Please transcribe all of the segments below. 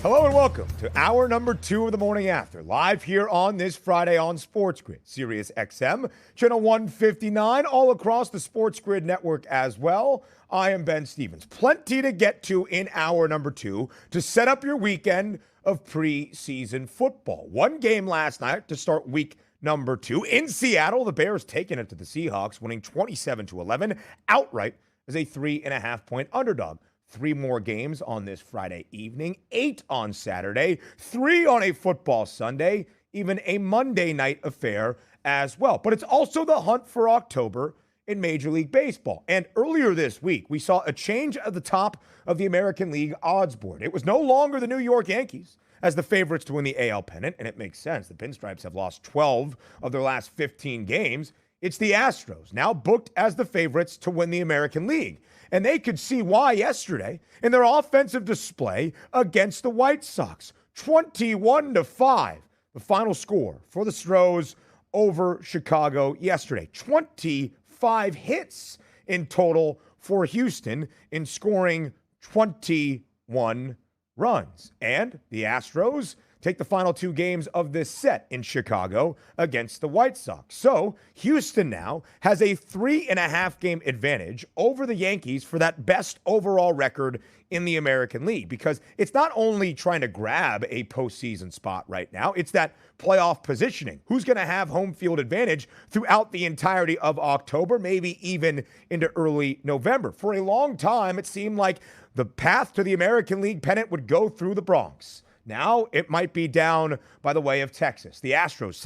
Hello and welcome to hour number 2 of the morning after, live here on this Friday on Sports Grid, Sirius XM, channel 159, all across the Sports Grid network as well. I am Ben Stevens. Plenty to get to in hour number 2 to set up your weekend of preseason football. One game last night to start week number 2 in Seattle. The Bears taking it to the Seahawks, winning 27-11 outright as a 3.5-point underdog. 3 more games on this Friday evening, 8 on Saturday, 3 on a football Sunday, even a Monday night affair as well. But it's also the hunt for October in Major League Baseball. And earlier this week, we saw a change at the top of the American League odds board. It was no longer the New York Yankees as the favorites to win the AL pennant, and it makes sense. The Pinstripes have lost 12 of their last 15 games. It's the Astros, now booked as the favorites to win the American League. And they could see why yesterday in their offensive display against the White Sox. 21-5, the final score for the Stros over Chicago yesterday. 25 hits in total for Houston in scoring 21 runs. And the Astros take the final 2 games of this set in Chicago against the White Sox. So Houston now has a 3.5 game advantage over the Yankees for that best overall record in the American League, because it's not only trying to grab a postseason spot right now, it's that playoff positioning. Who's going to have home field advantage throughout the entirety of October, maybe even into early November? For a long time, it seemed like the path to the American League pennant would go through the Bronx. Now it might be down by the way of Texas. The Astros,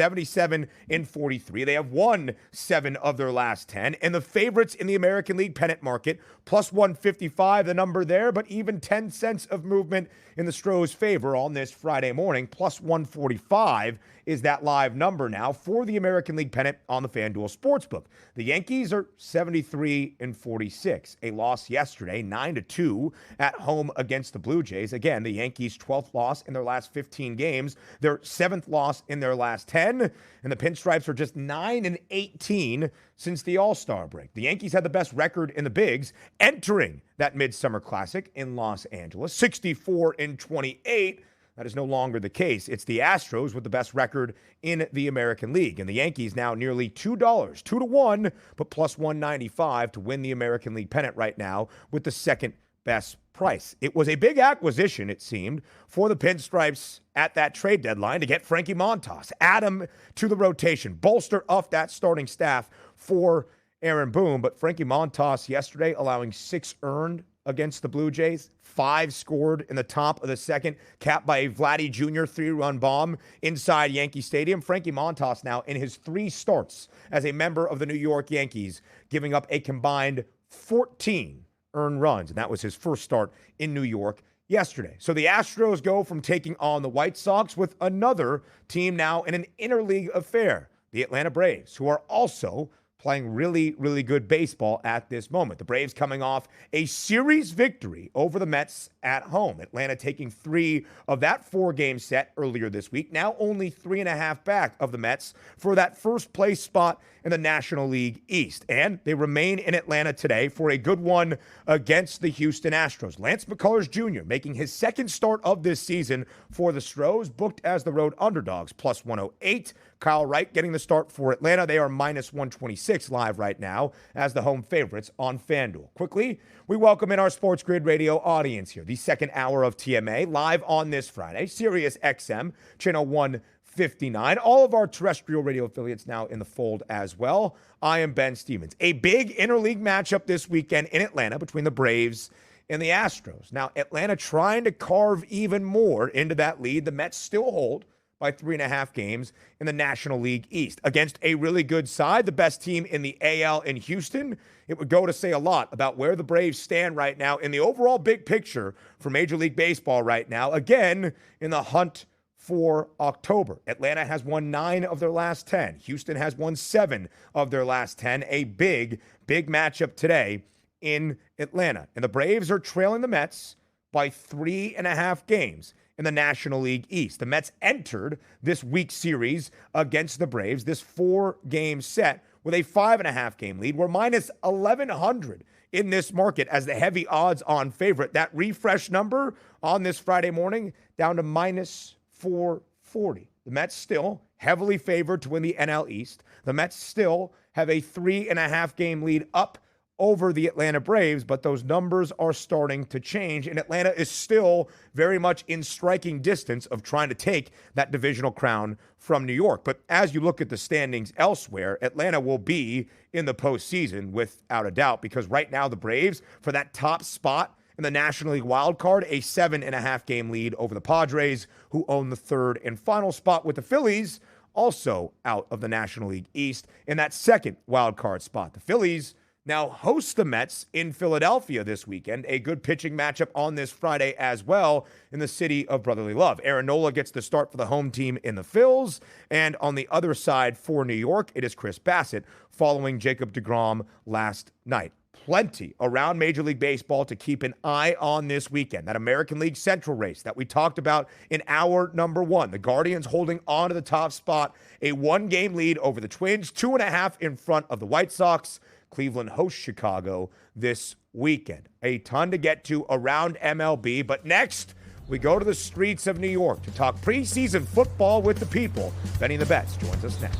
77-43. They have won 7 of their last 10. And the favorites in the American League pennant market, plus 155, the number there, but even 10 cents of movement in the Stros' favor on this Friday morning. Plus 145 is that live number now for the American League pennant on the FanDuel Sportsbook. The Yankees are 73-46. A loss yesterday, 9-2 at home against the Blue Jays. Again, the Yankees' 12th loss in their last 15 games, their 7th loss in their last 10, and the Pinstripes are just 9-18 since the All-Star break. The Yankees had the best record in the Bigs entering that Midsummer Classic in Los Angeles, 64-28. That is no longer the case. It's the Astros with the best record in the American League. And the Yankees now nearly $2, 2-1, but plus 195 to win the American League pennant right now with the second best price. It was a big acquisition, it seemed, for the Pinstripes at that trade deadline to get Frankie Montas, add him to the rotation, bolster up that starting staff for Aaron Boone. But Frankie Montas yesterday allowing 6 earned against the Blue Jays, 5 scored in the top of the second, capped by a Vladdy Jr. 3-run bomb inside Yankee Stadium. Frankie Montas now in his 3 starts as a member of the New York Yankees, giving up a combined 14 earned runs, and that was his first start in New York yesterday. So the Astros go from taking on the White Sox with another team now in an interleague affair, the Atlanta Braves, who are also playing really, really good baseball at this moment. The Braves coming off a series victory over the Mets at home. Atlanta taking 3 of that 4-game set earlier this week. Now only 3.5 back of the Mets for that first place spot in the National League East. And they remain in Atlanta today for a good one against the Houston Astros. Lance McCullers Jr. making his second start of this season for the Stros, booked as the road underdogs, plus 108. Kyle Wright getting the start for Atlanta. They are minus 126 live right now as the home favorites on FanDuel. Quickly, we welcome in our Sports Grid Radio audience here. The second hour of TMA live on this Friday, Sirius XM, channel 159. All of our terrestrial radio affiliates now in the fold as well. I am Ben Stevens. A big interleague matchup this weekend in Atlanta between the Braves and the Astros. Now, Atlanta trying to carve even more into that lead. The Mets still hold by 3.5 games in the National League East against a really good side, the best team in the AL in Houston. It would go to say a lot about where the Braves stand right now in the overall big picture for Major League Baseball right now. Again, in the hunt for October. Atlanta has won 9 of their last 10. Houston has won 7 of their last 10. A big, big matchup today in Atlanta. And the Braves are trailing the Mets by 3.5 games in the National League East. The Mets entered this week series against the Braves, this 4-game set, with a 5.5 game lead. We're minus 1,100 in this market as the heavy odds-on favorite. That refresh number on this Friday morning down to minus 440. The Mets still heavily favored to win the NL East. The Mets still have a 3.5-game lead up over the Atlanta Braves, but those numbers are starting to change, and Atlanta is still very much in striking distance of trying to take that divisional crown from New York. But as you look at the standings elsewhere, Atlanta will be in the postseason without a doubt, because right now the Braves, for that top spot in the National League wild card, a 7.5-game lead over the Padres, who own the third and final spot, with the Phillies also out of the National League East in that second wild card spot. The Phillies now host the Mets in Philadelphia this weekend, a good pitching matchup on this Friday as well in the city of brotherly love. Aaron Nola gets the start for the home team in the Phils, and on the other side for New York, it is Chris Bassett following Jacob deGrom last night. Plenty around Major League Baseball to keep an eye on this weekend. That American League Central race that we talked about in hour number one. The Guardians holding on to the top spot, a 1-game lead over the Twins, 2.5 in front of the White Sox. Cleveland hosts Chicago this weekend. A ton to get to around MLB, but next we go to the streets of New York to talk preseason football with the people. Benny the Bets joins us next.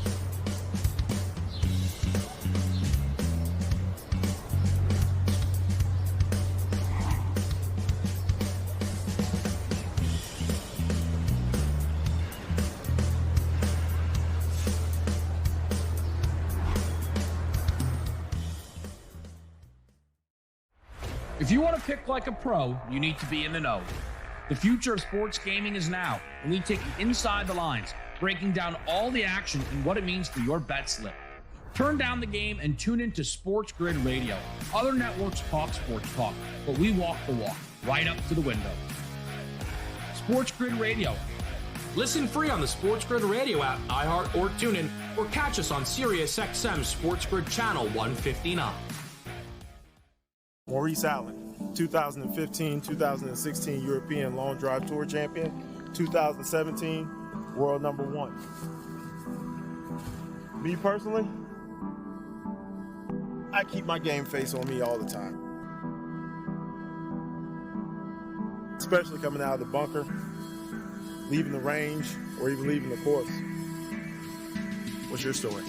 If you want to pick like a pro, you need to be in the know. The future of sports gaming is now, and we take you inside the lines, breaking down all the action and what it means for your bet slip. Turn down the game and tune into Sports Grid Radio. Other networks talk sports talk, but we walk the walk, right up to the window. Sports Grid Radio. Listen free on the Sports Grid Radio app, iHeart, or TuneIn, or catch us on SiriusXM Sports Grid Channel 159. Maurice Allen, 2015-2016 European Long Drive Tour Champion, 2017 World Number 1. Me personally, I keep my game face on me all the time. Especially coming out of the bunker, leaving the range, or even leaving the course. What's your story?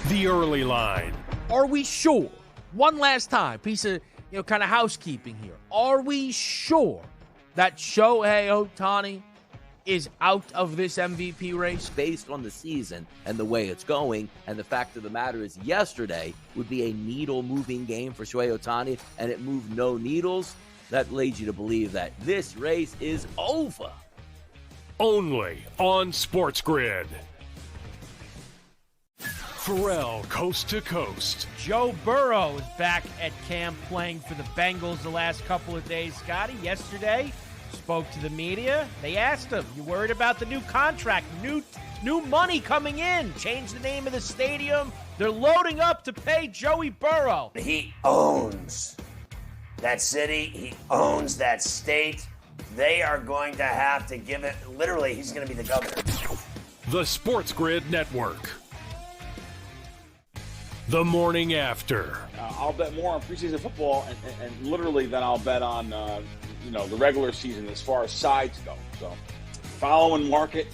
The early line. Are we sure? One last time, piece of, kind of housekeeping here. Are we sure that Shohei Ohtani is out of this MVP race? Based on the season and the way it's going, and the fact of the matter is yesterday would be a needle-moving game for Shohei Ohtani, and it moved no needles. That leads you to believe that this race is over. Only on Sports Grid. Pharrell, Coast to Coast. Joe Burrow is back at camp playing for the Bengals the last couple of days. Scotty, yesterday, spoke to the media. They asked him, you worried about the new contract, new money coming in, change the name of the stadium? They're loading up to pay Joey Burrow. He owns that city. He owns that state. They are going to have to give it, literally, he's going to be the governor. The Sports Grid Network. The morning after. I'll bet more on preseason football and literally than I'll bet on the regular season as far as sides go. So following market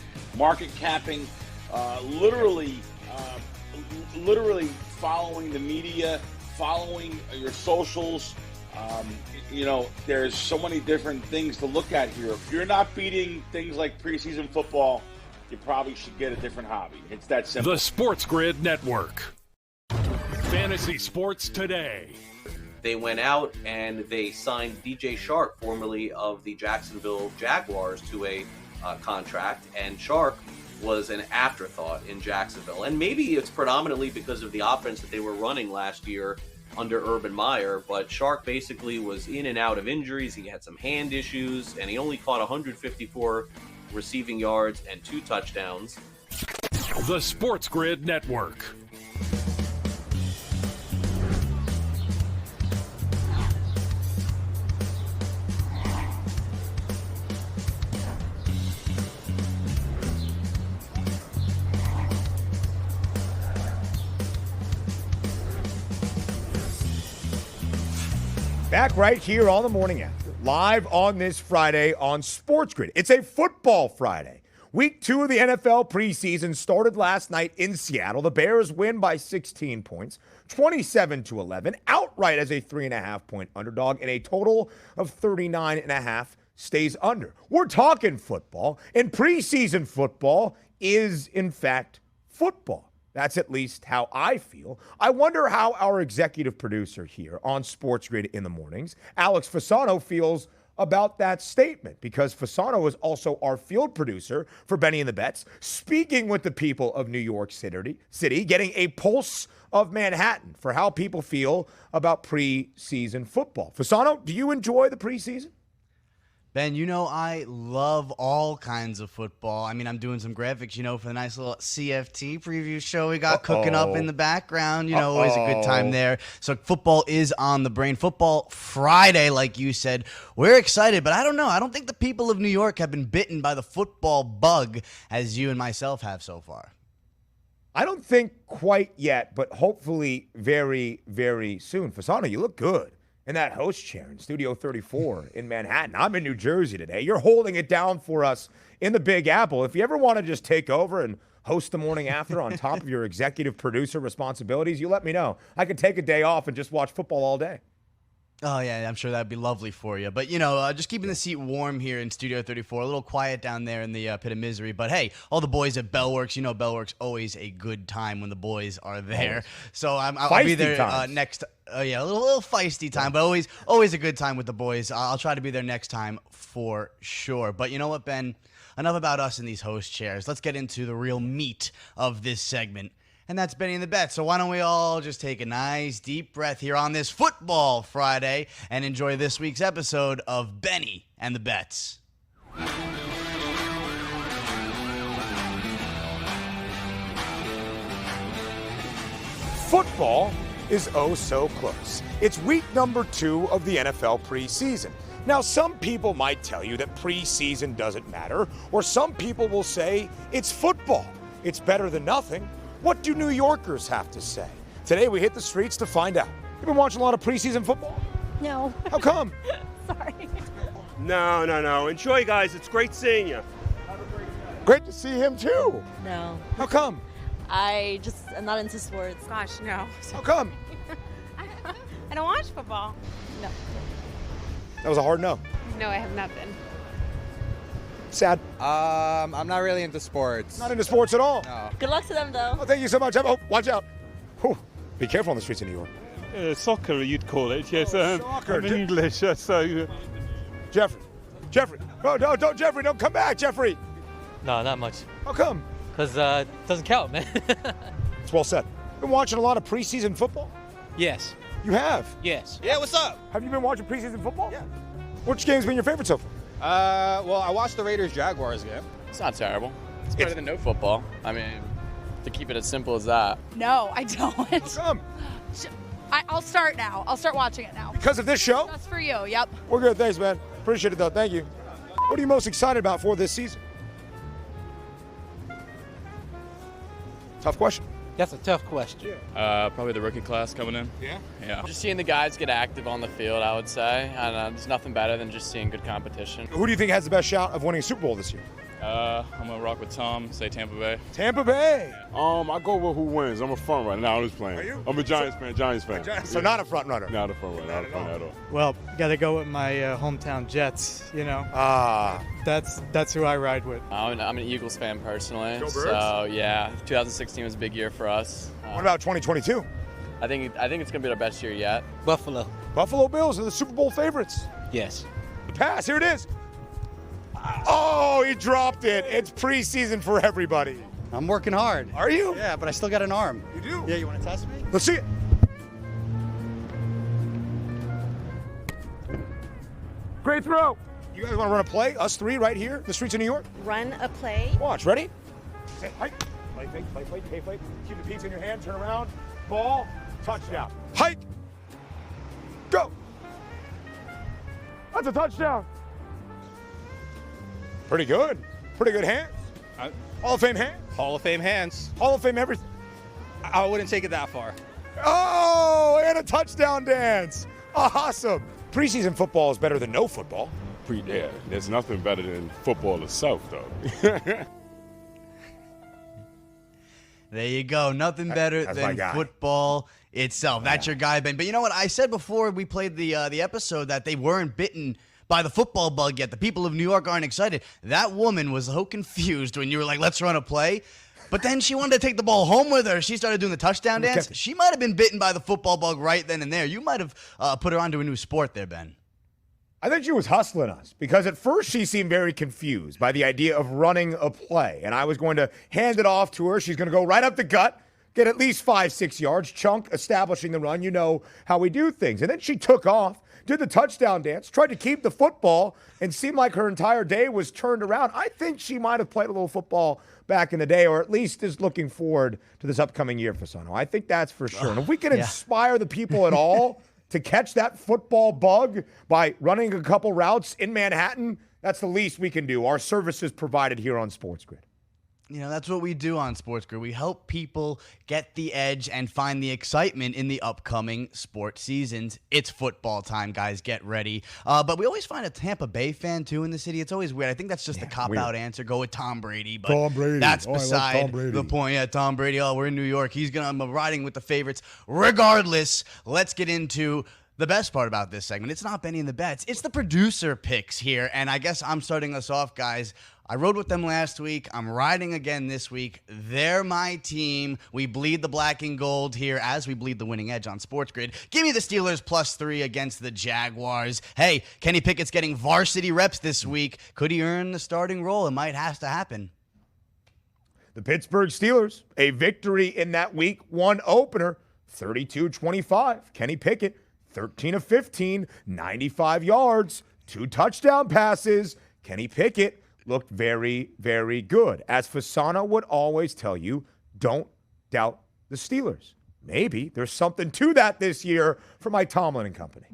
capping, literally following the media, following your socials. There's so many different things to look at here. If you're not beating things like preseason football, you probably should get a different hobby. It's that simple. The Sports Grid Network. Fantasy Sports Today. They went out and they signed DJ Shark, formerly of the Jacksonville Jaguars, to a contract, and Shark was an afterthought in Jacksonville. And maybe it's predominantly because of the offense that they were running last year under Urban Meyer, but Shark basically was in and out of injuries. He had some hand issues, and he only caught 154 receiving yards and 2 touchdowns. The Sports Grid Network. Back right here on the morning after, live on this Friday on Sports Grid. It's a football Friday. Week 2 of the NFL preseason started last night in Seattle. The Bears win by 16 points, 27-11, outright as a 3.5-point underdog, and a total of 39.5 stays under. We're talking football, and preseason football is, in fact, football. That's at least how I feel. I wonder how our executive producer here on Sports Grid in the mornings, Alex Fasano, feels about that statement, because Fasano is also our field producer for Benny and the Bets, speaking with the people of New York City, getting a pulse of Manhattan for how people feel about preseason football. Fasano, do you enjoy the preseason? Ben, I love all kinds of football. I mean, I'm doing some graphics, for the nice little CFT preview show we got cooking up in the background. Always a good time there. So football is on the brain. Football Friday, like you said. We're excited, but I don't know. I don't think the people of New York have been bitten by the football bug as you and myself have so far. I don't think quite yet, but hopefully very, very soon. Fasano, you look good in that host chair in Studio 34 in Manhattan. I'm in New Jersey today. You're holding it down for us in the Big Apple. If you ever want to just take over and host the morning after on top of your executive producer responsibilities, you let me know. I could take a day off and just watch football all day. Oh, yeah, I'm sure that'd be lovely for you. But, just keeping the seat warm here in Studio 34. A little quiet down there in the pit of misery. But, hey, all the boys at Bellworks, Bellworks always a good time when the boys are there. So I'll be there next. A little feisty time, but always a good time with the boys. I'll try to be there next time for sure. But you know what, Ben? Enough about us in these host chairs. Let's get into the real meat of this segment. And that's Benny and the Bet. So why don't we all just take a nice deep breath here on this Football Friday and enjoy this week's episode of Benny and the Bets. Football is oh so close. It's week number 2 of the NFL preseason. Now, some people might tell you that preseason doesn't matter, or some people will say it's football. It's better than nothing. What do New Yorkers have to say? Today, we hit the streets to find out. You been watching a lot of preseason football? No. How come? Sorry. No. Enjoy, guys. It's great seeing you. Great to see him, too. No. How come? I'm not into sports. Gosh, no. How come? I don't watch football. No. That was a hard no. No, I have not been. Sad. I'm not really into sports. Not into sports at all? No. Good luck to them, though. Oh, thank you so much. Oh, watch out. Whew. Be careful on the streets of New York. Soccer, you'd call it. Yes, soccer. I'm English, so... Jeffrey. No, don't, Jeffrey. Don't come back, Jeffrey. No, not much. How come? Because it doesn't count, man. It's well said. Been watching a lot of preseason football? Yes. You have? Yes. Yeah, what's up? Have you been watching preseason football? Yeah. Which game's been your favorite so far? Well, I watched the Raiders-Jaguars game. It's not terrible. It's better than no football. I mean, to keep it as simple as that. No, I don't. How come? I'll start now. I'll start watching it now. Because of this show? That's for you, yep. We're good. Thanks, man. Appreciate it, though. Thank you. What are you most excited about for this season? Tough question. That's a tough question. Probably the rookie class coming in. Yeah. Just seeing the guys get active on the field, I would say. I don't know. There's nothing better than just seeing good competition. Who do you think has the best shot of winning a Super Bowl this year? I'm going to rock with Tom, say Tampa Bay. Tampa Bay. I go with who wins. I'm a front runner. No, I'm just playing. Are you? I'm a Giants fan. So not a front runner. Not a front runner. Not a front at all. Well, got to go with my hometown Jets, That's who I ride with. I'm an Eagles fan personally. Go Birds. So, yeah, 2016 was a big year for us. What about 2022? I think it's going to be our best year yet. Buffalo. Buffalo Bills are the Super Bowl favorites. Yes. The pass, here it is. Oh, he dropped it. It's preseason for everybody. I'm working hard. Are you? Yeah, but I still got an arm. You do? Yeah, you want to test me? Let's see it. Great throw. You guys want to run a play? Us three right here, the streets of New York? Run a play. Watch, ready? Say, hike. Play fake. Keep the pizza in your hand, turn around. Ball, touchdown. Hike. Go. That's a touchdown. Pretty good. Pretty good hands. Hall of Fame hands. Hall of Fame hands. Hall of Fame everything. I wouldn't take it that far. Oh, and a touchdown dance. Awesome. preseason football is better than no football. Yeah, there's nothing better than football itself, though. There you go. Nothing better than football itself. That's your guy, Ben. But you know what? I said before we played the episode that they weren't bitten by the football bug yet. The people of New York aren't excited. That woman was so confused when you were like, let's run a play. But then she wanted to take the ball home with her. She started doing the touchdown dance. She might have been bitten by the football bug right then and there. You might have put her onto a new sport there, Ben. I think she was hustling us because at first she seemed very confused by the idea of running a play. And I was going to hand it off to her. She's going to go right up the gut, get at least 5-6 yards, chunk, establishing the run. You know how we do things. And then she took off, did the touchdown dance, tried to keep the football, and seemed like her entire day was turned around. I think she might have played a little football back in the day, or at least is looking forward to this upcoming year, Fasano. I think that's for sure. And if we can inspire the people at all to catch that football bug by running a couple routes in Manhattan, that's the least we can do. Our services provided here on Sports Grid. You know, that's what we do on Sports Grid. We help people get the edge and find the excitement in the upcoming sports seasons. It's football time, guys. Get ready. But we always find a Tampa Bay fan, too, in the city. It's always weird. I think that's just a cop-out answer. Go with Tom Brady. But Tom Brady. That's beside the point. Yeah, Tom Brady. Oh, we're in New York. I'm riding with the favorites. Regardless, let's get into the best part about this segment. It's not Benny and the Bets. It's the producer picks here. And I guess I'm starting us off, guys. I rode with them last week. I'm riding again this week. They're my team. We bleed the black and gold here as we bleed the winning edge on Sports Grid. Give me the Steelers +3 against the Jaguars. Hey, Kenny Pickett's getting varsity reps this week. Could he earn the starting role? It might have to happen. The Pittsburgh Steelers, a victory in that week one opener, 32-25. Kenny Pickett, 13 of 15, 95 yards, 2 touchdown passes. Kenny Pickett looked very, very good. As Fasano would always tell you, don't doubt the Steelers. Maybe there's something to that this year for Mike Tomlin and company.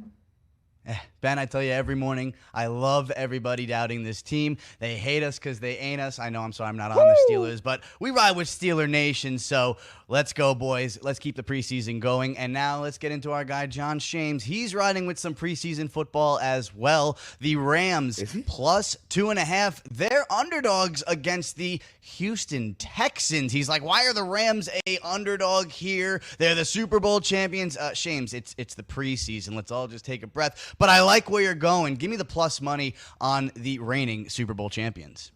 Ben, I tell you every morning, I love everybody doubting this team. They hate us because they ain't us. I know, I'm sorry, I'm not on the Steelers, but we ride with Steeler Nation, so let's go, boys. Let's keep the preseason going. And now let's get into our guy, John Shames. He's riding with some preseason football as well. The Rams +2.5. They're underdogs against the Houston Texans. He's like, why are the Rams a underdog here? They're the Super Bowl champions. Shames, it's the preseason. Let's all just take a breath. But I like where you're going. Give me the plus money on the reigning Super Bowl champions.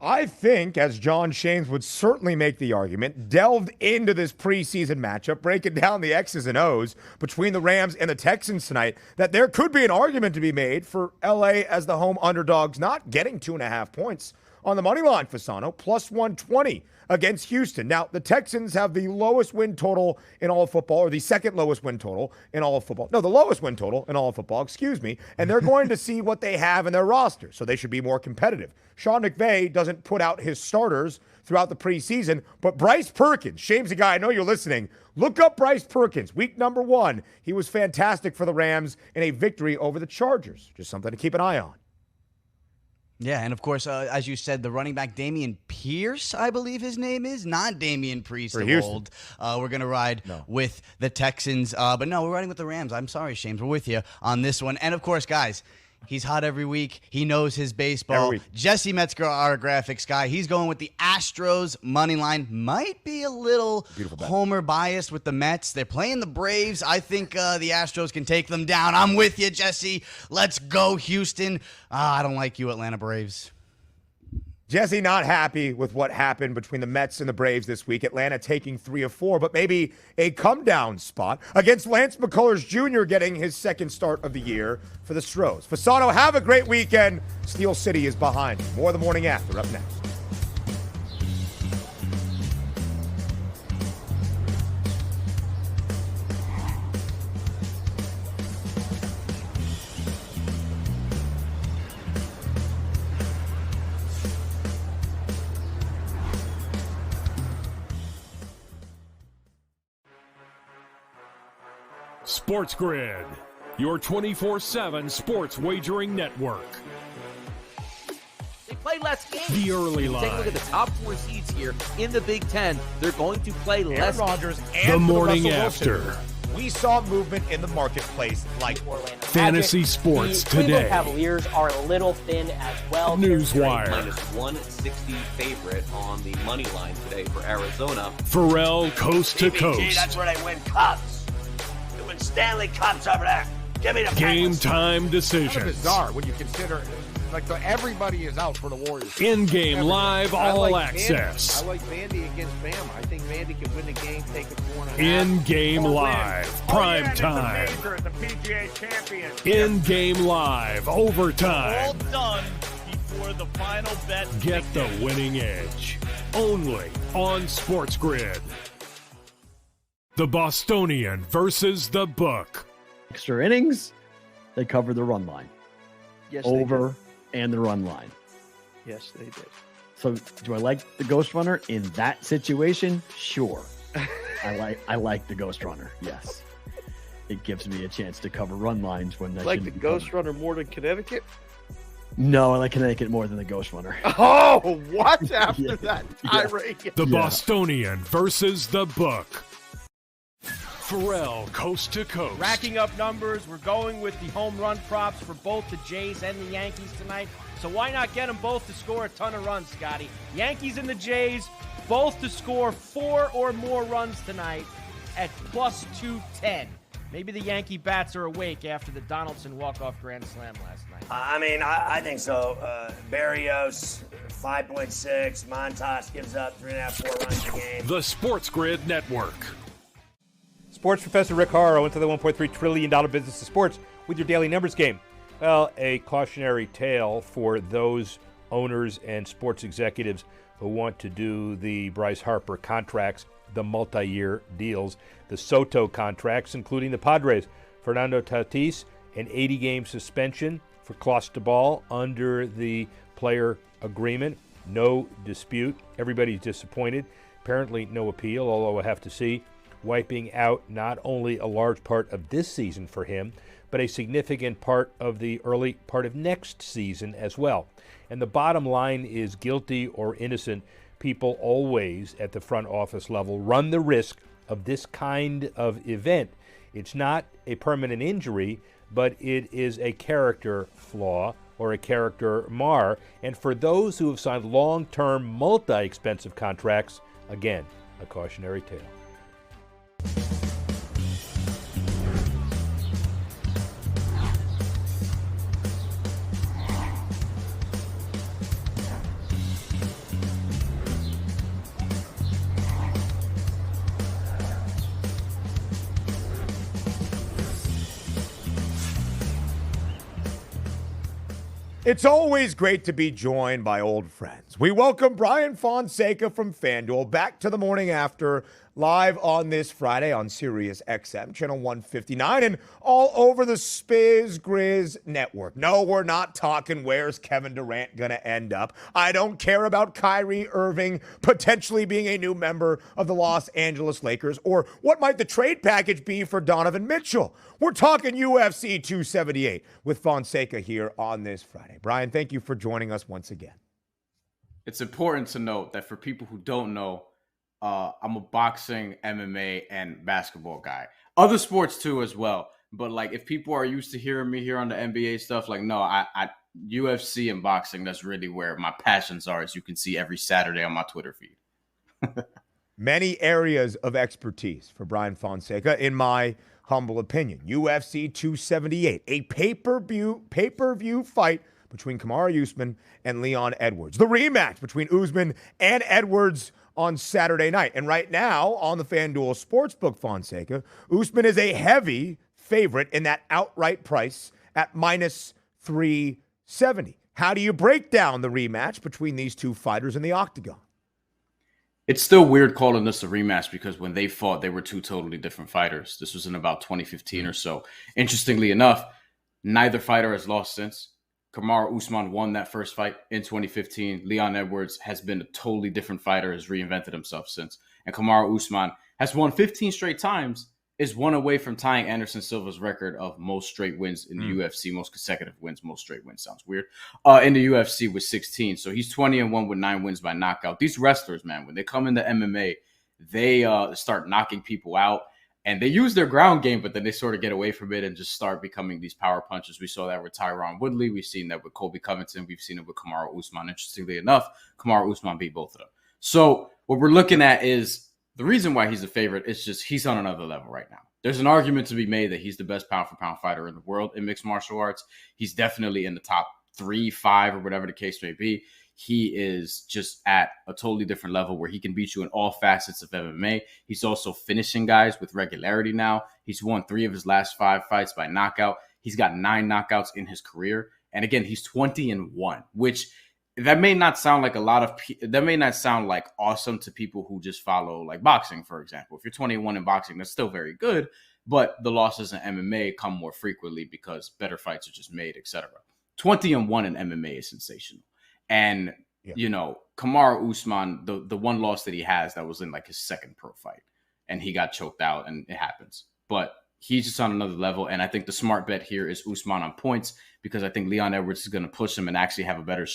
I think, as John Shames would certainly make the argument, delved into this preseason matchup, breaking down the X's and O's between the Rams and the Texans tonight, that there could be an argument to be made for LA as the home underdogs not getting 2.5 points on the money line, Fasano, +120 against Houston. Now, the Texans have the lowest win total in all of football, or the second lowest win total in all of football. No, the lowest win total in all of football, excuse me. And they're going to see what they have in their roster, so they should be more competitive. Sean McVay doesn't put out his starters throughout the preseason, but Bryce Perkins, Shame's a guy, I know you're listening. Look up Bryce Perkins, week number 1. He was fantastic for the Rams in a victory over the Chargers. Just something to keep an eye on. Yeah, and of course, as you said, the running back Dameon Pierce, I believe his name is, not Damian Priest of old. We're going to ride with the Texans. But no, we're riding with the Rams. I'm sorry, Shames. We're with you on this one. And of course, guys, he's hot every week. He knows his baseball. Jesse Metzger, our graphics guy, he's going with the Astros money line. Might be a little homer biased with the Mets. They're playing the Braves. I think the Astros can take them down. I'm with you, Jesse. Let's go, Houston. I don't like you, Atlanta Braves. Jesse not happy with what happened between the Mets and the Braves this week. Atlanta taking 3 of 4, but maybe a come-down spot against Lance McCullers Jr. getting his second start of the year for the Stros. Fasano, have a great weekend. Steel City is behind you. More the morning after up next. Sports Grid, your 24/7 sports wagering network. They play less games. The early line. Take a look at the top 4 seeds here in the Big Ten. They're going to play less. Rodgers and the morning after. we saw movement in the marketplace like Fantasy sports today. Cleveland Cavaliers are a little thin as well. Newswire. Minus 160 favorite on the money line today for Arizona. Pharrell coast to PBG, coast. that's where they win cups. They win Stanley Cups over there. Give me the Game Penguins. time Kind decisions. of bizarre when you consider everybody is out for the Warriors. In-game live all access. I like Vandy against Bama. I think Vandy can win the game, take it 4.5. In-game live, prime time. The PGA champion. In-game live, overtime. All done before the final bet. Get the winning edge. Only on Sports Grid. The Bostonian versus the Book. Extra innings, they covered the run line. Yes, Over and the run line. Yes, they did. So do I like the Ghost Runner in that situation? Sure. I like the Ghost Runner, yes. It gives me a chance to cover run lines when I Like the shouldn't be Ghost covered. Runner more than Connecticut? No, I like Connecticut more than the Ghost Runner. Oh, what after Yeah. that tirade? The Bostonian versus the Book. Pharrell coast to coast. Racking up numbers. We're going with the home run props for both the Jays and the Yankees tonight. So why not get them both to score a ton of runs, Scotty? Yankees and the Jays, both to score 4 or more runs tonight at plus 210. Maybe the Yankee bats are awake after the Donaldson walk-off grand slam last night. I think so. Barrios, 5.6. Montas gives up 3.5, 4 runs a game. The Sports Grid Network. Sports professor Rick Horrow into the $1.3 trillion business of sports with your daily numbers game. Well, a cautionary tale for those owners and sports executives who want to do the Bryce Harper contracts, the multi-year deals, the Soto contracts, including the Padres. Fernando Tatis, an 80-game suspension for Clostebol under the player agreement. No dispute. Everybody's disappointed. Apparently no appeal, although I have to see. Wiping out not only a large part of this season for him, but a significant part of the early part of next season as well. And the bottom line is, guilty or innocent, people always at the front office level run the risk of this kind of event. It's not a permanent injury, but it is a character flaw or a character mar. And for those who have signed long-term, multi-expensive contracts, again, a cautionary tale. It's always great to be joined by old friends. We welcome Bryan Fonseca from FanDuel back to the morning after, live on this Friday on Sirius XM, channel 159, and all over the Spiz Grizz network. No, we're not talking where's Kevin Durant going to end up. I don't care about Kyrie Irving potentially being a new member of the Los Angeles Lakers, or what might the trade package be for Donovan Mitchell. We're talking UFC 278 with Fonseca here on this Friday. Bryan, thank you for joining us once again. It's important to note that for people who don't know, I'm a boxing, MMA, and basketball guy. Other sports too as well. But like, if people are used to hearing me here on the NBA stuff, like, no, I UFC and boxing, that's really where my passions are, as you can see every Saturday on my Twitter feed. Many areas of expertise for Bryan Fonseca, in my humble opinion. UFC 278, a pay-per-view fight between Kamaru Usman and Leon Edwards. The rematch between Usman and Edwards on Saturday night. And right now, on the FanDuel Sportsbook, Fonseca, Usman is a heavy favorite in that outright price at minus 370. How do you break down the rematch between these two fighters in the octagon? It's still weird calling this a rematch because when they fought, they were two totally different fighters. This was in about 2015 or so. Interestingly enough, neither fighter has lost since. Kamaru Usman won that first fight in 2015. Leon Edwards has been a totally different fighter, has reinvented himself since. And Kamaru Usman has won 15 straight times, is one away from tying Anderson Silva's record of most straight wins in the UFC, most consecutive wins, most straight wins. Sounds weird. In the UFC with 16. So he's 20-1 with 9 wins by knockout. These wrestlers, man, when they come into MMA, they start knocking people out. And they use their ground game, but then they sort of get away from it and just start becoming these power punches. We saw that with Tyron Woodley. We've seen that with Colby Covington. We've seen it with Kamaru Usman. Interestingly enough, Kamaru Usman beat both of them. So what we're looking at is the reason why he's a favorite is just he's on another level right now. There's an argument to be made that he's the best pound-for-pound fighter in the world in mixed martial arts. He's definitely in the top 3, 5, or whatever the case may be. He is just at a totally different level where he can beat you in all facets of MMA. He's also finishing guys with regularity now. He's won 3 of his last 5 fights by knockout. He's got 9 knockouts in his career. And again, he's 20-1, which that may not sound like a lot of that may not sound like awesome to people who just follow like boxing, for example. If you're 21 in boxing, that's still very good, but the losses in MMA come more frequently because better fights are just made, etc. 20-1 in MMA is sensational. And, you know, Kamaru Usman, the one loss that he has, that was in like his second pro fight. And he got choked out, and it happens. But he's just on another level. And I think the smart bet here is Usman on points, because I think Leon Edwards is going to push him and actually have a better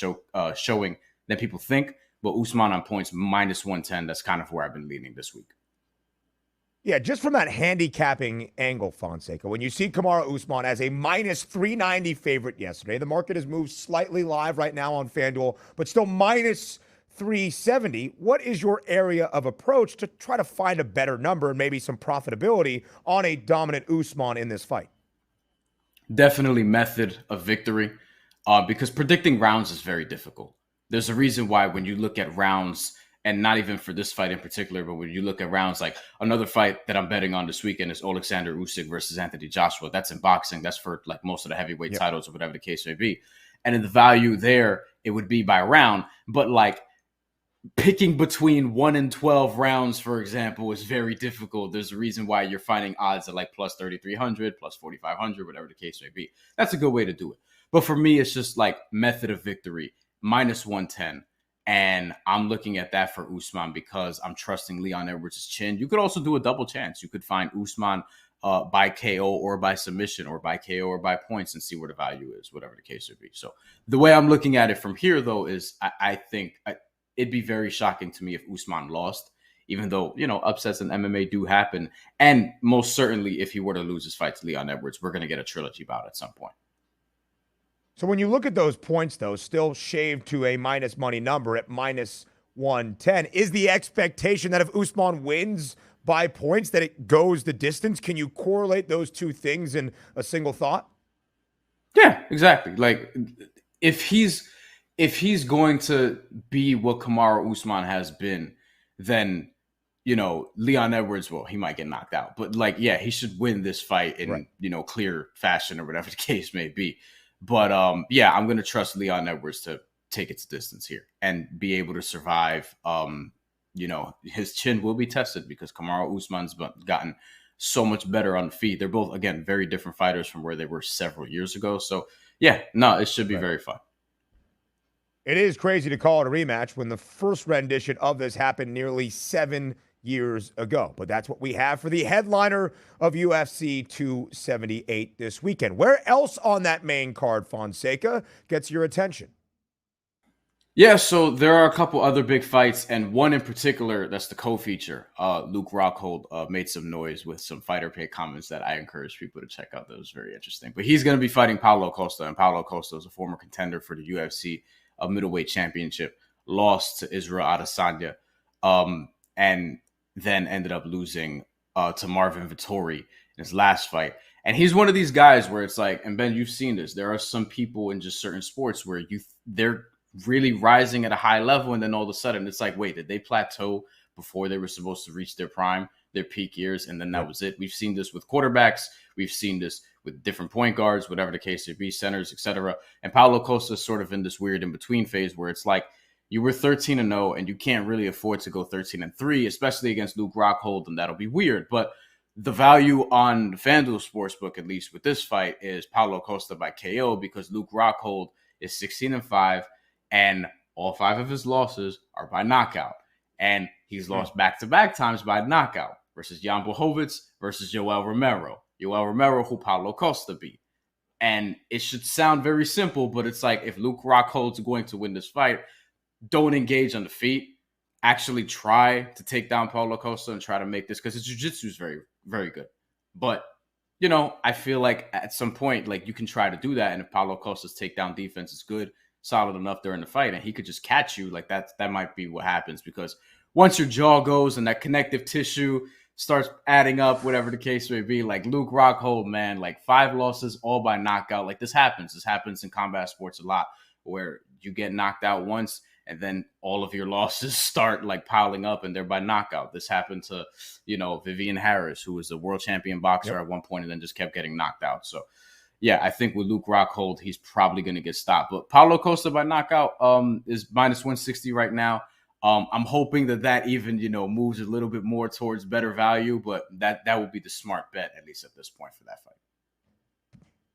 showing than people think. But Usman on points, minus 110, that's kind of where I've been leaning this week. Yeah, just from that handicapping angle, Fonseca, when you see Kamaru Usman as a minus 390 favorite yesterday, the market has moved slightly live right now on FanDuel, but still minus 370. What is your area of approach to try to find a better number and maybe some profitability on a dominant Usman in this fight? Definitely method of victory, because predicting rounds is very difficult. There's a reason why when you look at rounds, and not even for this fight in particular, but when you look at rounds, like another fight that I'm betting on this weekend is Alexander Usyk versus Anthony Joshua. That's in boxing. That's for like most of the heavyweight titles or whatever the case may be. And in the value there, it would be by round. But like picking between 1 and 12 rounds, for example, is very difficult. There's a reason why you're finding odds at like plus 3,300, plus 4,500, whatever the case may be. That's a good way to do it. But for me, it's just like method of victory, minus 110. And I'm looking at that for Usman because I'm trusting Leon Edwards' chin. You could also do a double chance. You could find Usman by KO or by submission or by KO or by points and see where the value is, whatever the case would be. So the way I'm looking at it from here, though, is I think it'd be very shocking to me if Usman lost, even though, you know, upsets in MMA do happen. And most certainly, if he were to lose his fight to Leon Edwards, we're going to get a trilogy bout at some point. So when you look at those points, though, still shaved to a minus money number at minus 110, is the expectation that if Usman wins by points, that it goes the distance? Can you correlate those two things in a single thought? Yeah, exactly. Like if he's going to be what Kamaru Usman has been, then, you know, Leon Edwards, well, he might get knocked out. But like, yeah, he should win this fight in, you know, clear fashion or whatever the case may be. But yeah, I'm going to trust Leon Edwards to take its distance here and be able to survive. You know, his chin will be tested because Kamaru Usman's gotten so much better on the feet. They're both, again, very different fighters from where they were several years ago. So yeah, no, it should be very fun. It is crazy to call it a rematch when the first rendition of this happened nearly 7 years ago. But that's what we have for the headliner of UFC 278 this weekend. Where else on that main card, Fonseca, gets your attention? Yeah, so there are a couple other big fights, and one in particular that's the co-feature. Luke Rockhold made some noise with some fighter pay comments that I encourage people to check out. That was very interesting. But he's going to be fighting Paulo Costa, and Paulo Costa is a former contender for the UFC middleweight championship, lost to Israel Adesanya, and then ended up losing to Marvin Vettori in his last fight. And he's one of these guys where it's like, and Ben, you've seen this. There are some people in just certain sports where they're really rising at a high level, and then all of a sudden it's like, wait, did they plateau before they were supposed to reach their prime, their peak years, and then that was it? We've seen this with quarterbacks. We've seen this with different point guards, whatever the case may be, centers, etc. And Paulo Costa is sort of in this weird in-between phase where it's like, you were 13-0, and you can't really afford to go 13-3, especially against Luke Rockhold, and that'll be weird. But the value on the FanDuel Sportsbook, at least with this fight, is Paulo Costa by KO because Luke Rockhold is 16-5, and all 5 of his losses are by knockout. And he's lost back-to-back times by knockout versus Jan Blachowicz versus Yoel Romero. Yoel Romero, who Paulo Costa beat. And it should sound very simple, but it's like if Luke Rockhold's going to win this fight, don't engage on the feet. Actually try to take down Paulo Costa and try to make this, because his jiu-jitsu is very, very good. But, you know, I feel like at some point, like, you can try to do that. And if Paulo Costa's takedown defense is good, solid enough during the fight, and he could just catch you, like, that might be what happens. Because once your jaw goes and that connective tissue starts adding up, whatever the case may be, like Luke Rockhold, man, like 5 losses, all by knockout. Like, this happens. This happens in combat sports a lot, where you get knocked out once and then all of your losses start like piling up and they're by knockout. This happened to, you know, Vivian Harris, who was a world champion boxer at one point and then just kept getting knocked out. So, yeah, I think with Luke Rockhold, he's probably going to get stopped. But Paulo Costa by knockout is minus 160 right now. I'm hoping that even, you know, moves a little bit more towards better value, but that would be the smart bet, at least at this point, for that fight.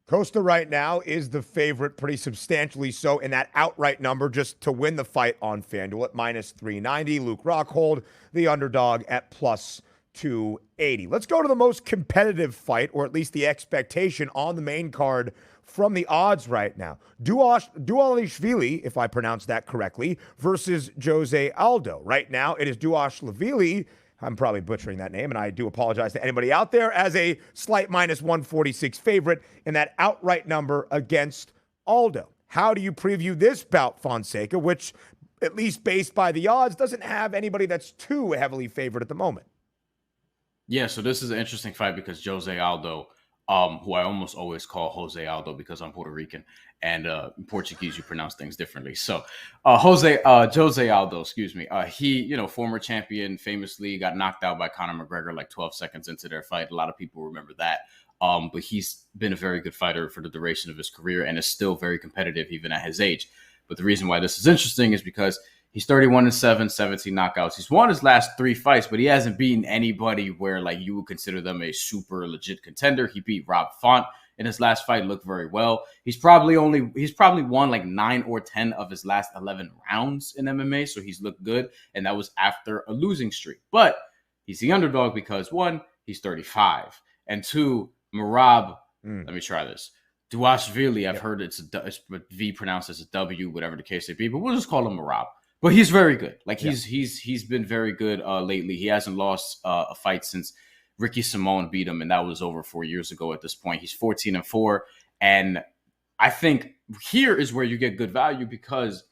Costa right now is the favorite, pretty substantially so, in that outright number just to win the fight on FanDuel at minus 390. Luke Rockhold, the underdog, at plus 280. Let's go to the most competitive fight, or at least the expectation on the main card from the odds right now. Duvalishvili, if I pronounce that correctly, versus Jose Aldo. Right now, it is Duvalishvili. I'm probably butchering that name, and I do apologize to anybody out there, as a slight minus 146 favorite in that outright number against Aldo. How do you preview this bout, Fonseca, which, at least based by the odds, doesn't have anybody that's too heavily favored at the moment? Yeah, so this is an interesting fight because Jose Aldo, who I almost always call Jose Aldo because I'm Puerto Rican, and in Portuguese you pronounce things differently. So Jose Aldo, excuse me. He, you know, former champion, famously got knocked out by Conor McGregor like 12 seconds into their fight. A lot of people remember that. But he's been a very good fighter for the duration of his career and is still very competitive even at his age. But the reason why this is interesting is because he's 31-7, 17 knockouts. He's won his last 3 fights, but he hasn't beaten anybody where like you would consider them a super legit contender. He beat Rob Font in his last fight, looked very well. He's probably won like 9 or 10 of his last 11 rounds in MMA, so he's looked good, and that was after a losing streak. But he's the underdog because 1, he's 35, and 2, Merab. Let me try this. Duvalishvili. I've heard it's V pronounced as a W, whatever the case may be, but we'll just call him Merab. But he's very good. Like he's been very good lately. He hasn't lost a fight since Ricky Simone beat him, and that was over 4 years ago at this point. He's 14-4, and I think here is where you get good value because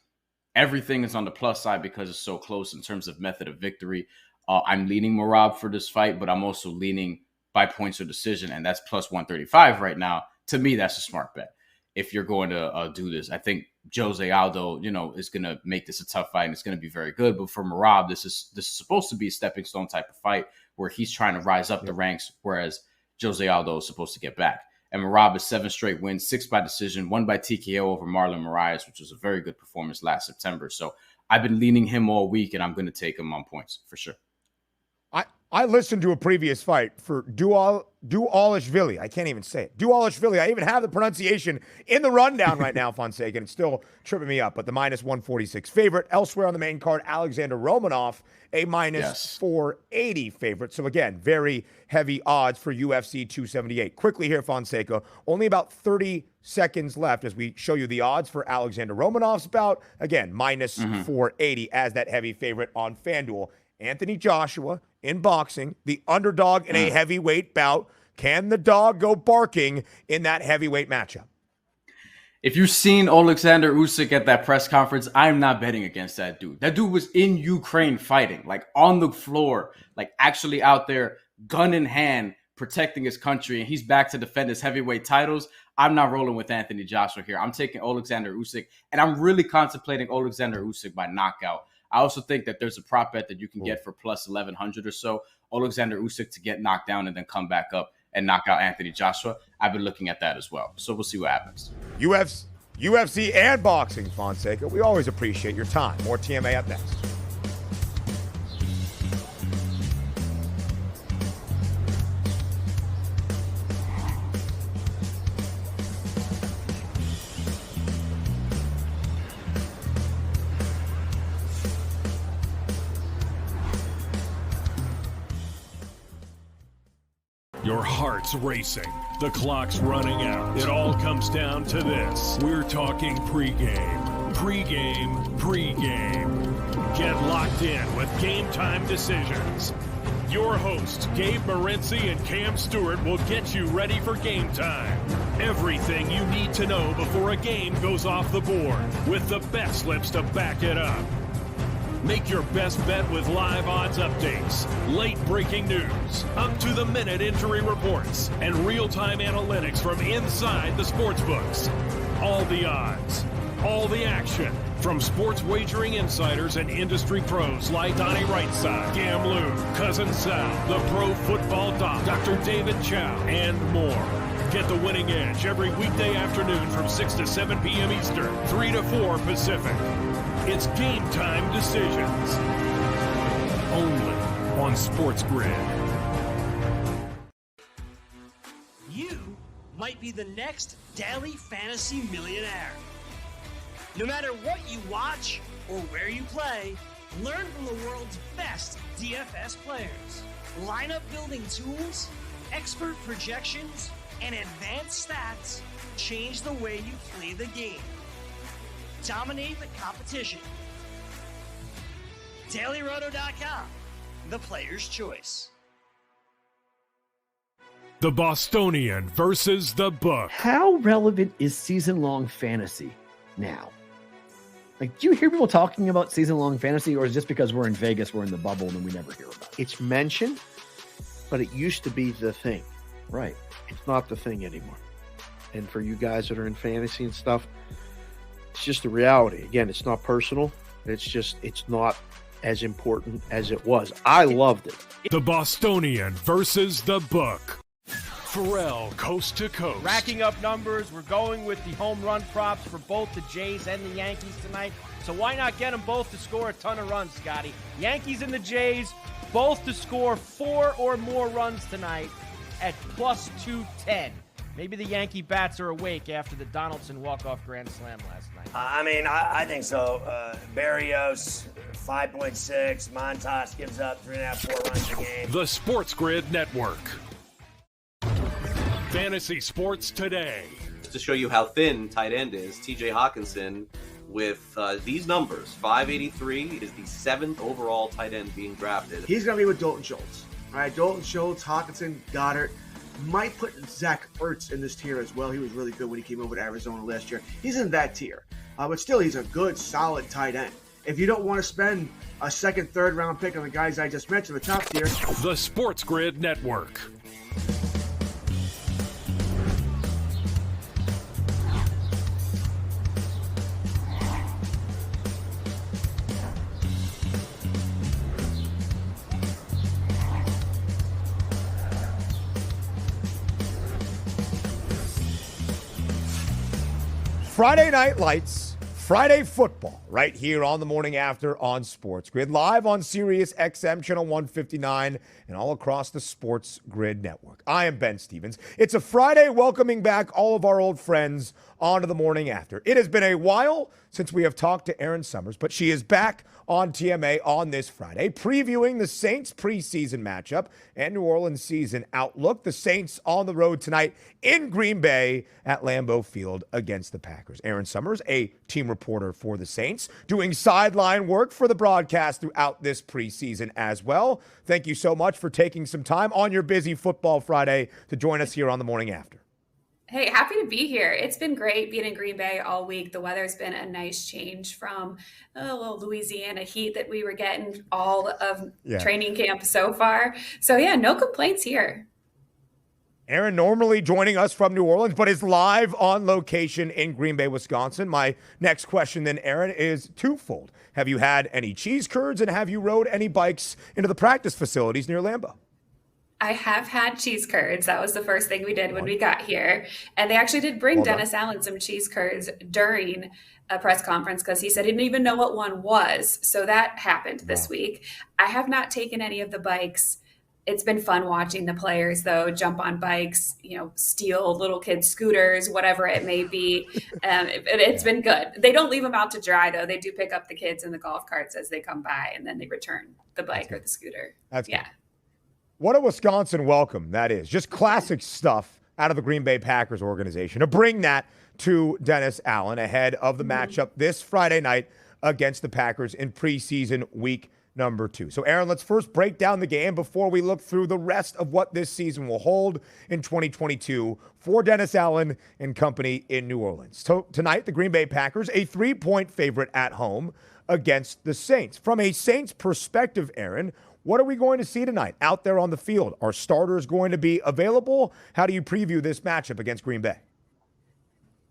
everything is on the plus side because it's so close in terms of method of victory. I'm leaning Merab for this fight, but I'm also leaning by points or decision, and that's plus 135 right now. To me, that's a smart bet. If you're going to do this, I think Jose Aldo, you know, is going to make this a tough fight and it's going to be very good. But for Merab, this is supposed to be a stepping stone type of fight where he's trying to rise up the ranks, whereas Jose Aldo is supposed to get back. And Merab is 7 straight wins, 6 by decision, 1 by TKO over Marlon Moraes, which was a very good performance last September. So I've been leaning him all week, and I'm going to take him on points for sure. I listened to a previous fight for Duvalishvili. I can't even say it. Duvalishvili. I even have the pronunciation in the rundown right now, Fonseca, and it's still tripping me up. But the minus 146 favorite. Elsewhere on the main card, Alexander Romanov, a minus 480 favorite. So again, very heavy odds for UFC 278. Quickly here, Fonseca, only about 30 seconds left as we show you the odds for Alexander Romanov's bout. Again, minus 480 as that heavy favorite on FanDuel. Anthony Joshua in boxing, the underdog in a heavyweight bout. Can the dog go barking in that heavyweight matchup? If you've seen Alexander Usyk at that press conference, I'm not betting against that dude. That dude was in Ukraine fighting, like on the floor, like actually out there, gun in hand, protecting his country, and he's back to defend his heavyweight titles. I'm not rolling with Anthony Joshua here. I'm taking Alexander Usyk, and I'm really contemplating Alexander Usyk by knockout. I also think that there's a prop bet that you can get for plus 1,100 or so. Alexander Usyk to get knocked down and then come back up and knock out Anthony Joshua. I've been looking at that as well. So we'll see what happens. UFC and boxing, Fonseca. We always appreciate your time. More TMA up next. Your heart's racing. The clock's running out. It all comes down to this. We're talking pregame. Pregame. Get locked in with Game Time Decisions. Your hosts, Gabe Morency and Cam Stewart, will get you ready for game time. Everything you need to know before a game goes off the board, with the bet slips to back it up. Make your best bet with live odds updates, late breaking news, up-to-the-minute injury reports, and real-time analytics from inside the sportsbooks. All the odds, all the action, from sports wagering insiders and industry pros like Donnie Rightside, Gam Lou, Cousin Sal, the Pro Football Doc, Dr. David Chow, and more. Get the winning edge every weekday afternoon from 6 to 7 p.m. Eastern, 3 to 4 Pacific. It's Game Time Decisions. Only on Sports Grid. You might be the next daily fantasy millionaire. No matter what you watch or where you play, learn from the world's best DFS players. Lineup building tools, expert projections, and advanced stats change the way you play the game. Dominate the competition. DailyRoto.com, the player's choice. The Bostonian versus the Book. How relevant is season-long fantasy now? Like, do you hear people talking about season-long fantasy, or is it just because we're in Vegas, we're in the bubble, and we never hear about it? It's mentioned, but it used to be the thing. Right. It's not the thing anymore. And for you guys that are in fantasy and stuff, it's just the reality. Again, it's not personal. It's not as important as it was. I loved it. The Bostonian versus the Book. Pharrell, coast to coast. Racking up numbers. We're going with the home run props for both the Jays and the Yankees tonight. So why not get them both to score a ton of runs, Scotty? Yankees and the Jays, both to score 4 or more runs tonight at plus 210. Maybe the Yankee bats are awake after the Donaldson walk-off grand slam last night. I think so. Barrios, 5.6. Montas gives up 3.5, 4 runs a game. The Sports Grid Network. Fantasy Sports Today. To show you how thin tight end is, TJ Hawkinson with these numbers, 583 is the 7th overall tight end being drafted. He's going to be with Dalton Schultz. All right, Dalton Schultz, Hawkinson, Goddard. Might put Zach Ertz in this tier as well. He was really good when he came over to Arizona last year. He's in that tier. But still, he's a good, solid tight end. If you don't want to spend a second, third round pick on the guys I just mentioned, the top tier. The Sports Grid Network. Friday Night Lights, Friday football, right here on the morning after on Sports Grid, live on Sirius XM channel 159 and all across the Sports Grid network. I am Ben Stevens. It's a Friday welcoming back all of our old friends onto the morning after. It has been a while since we have talked to Erin Summers, but she is back on TMA on this Friday, previewing the Saints preseason matchup and New Orleans season outlook. The Saints on the road tonight in Green Bay at Lambeau Field against the Packers. Erin Summers, a team reporter for the Saints, doing sideline work for the broadcast throughout this preseason as well. Thank you so much for taking some time on your busy football Friday to join us here on the morning after. Hey, happy to be here. It's been great being in Green Bay all week. The weather's been a nice change from a little Louisiana heat that we were getting all of training camp so far. So yeah, no complaints here. Erin normally joining us from New Orleans, but is live on location in Green Bay, Wisconsin. My next question then, Erin, is twofold. Have you had any cheese curds and have you rode any bikes into the practice facilities near Lambeau? I have had cheese curds. That was the first thing we did when we got here. And they actually did bring Dennis Allen some cheese curds during a press conference because he said he didn't even know what one was. So that happened this week. I have not taken any of the bikes. It's been fun watching the players, though, jump on bikes, steal little kids' scooters, whatever it may be. It's been good. They don't leave them out to dry, though. They do pick up the kids in the golf carts as they come by, and then they return the bike or the scooter. That's good. What a Wisconsin welcome that is. Just classic stuff out of the Green Bay Packers organization to bring that to Dennis Allen ahead of the matchup this Friday night against the Packers in preseason week number 2. So, Erin, let's first break down the game before we look through the rest of what this season will hold in 2022 for Dennis Allen and company in New Orleans. So, tonight, the Green Bay Packers, a 3-point favorite at home against the Saints. From a Saints perspective, Erin, what are we going to see tonight out there on the field? Are starters going to be available? How do you preview this matchup against Green Bay?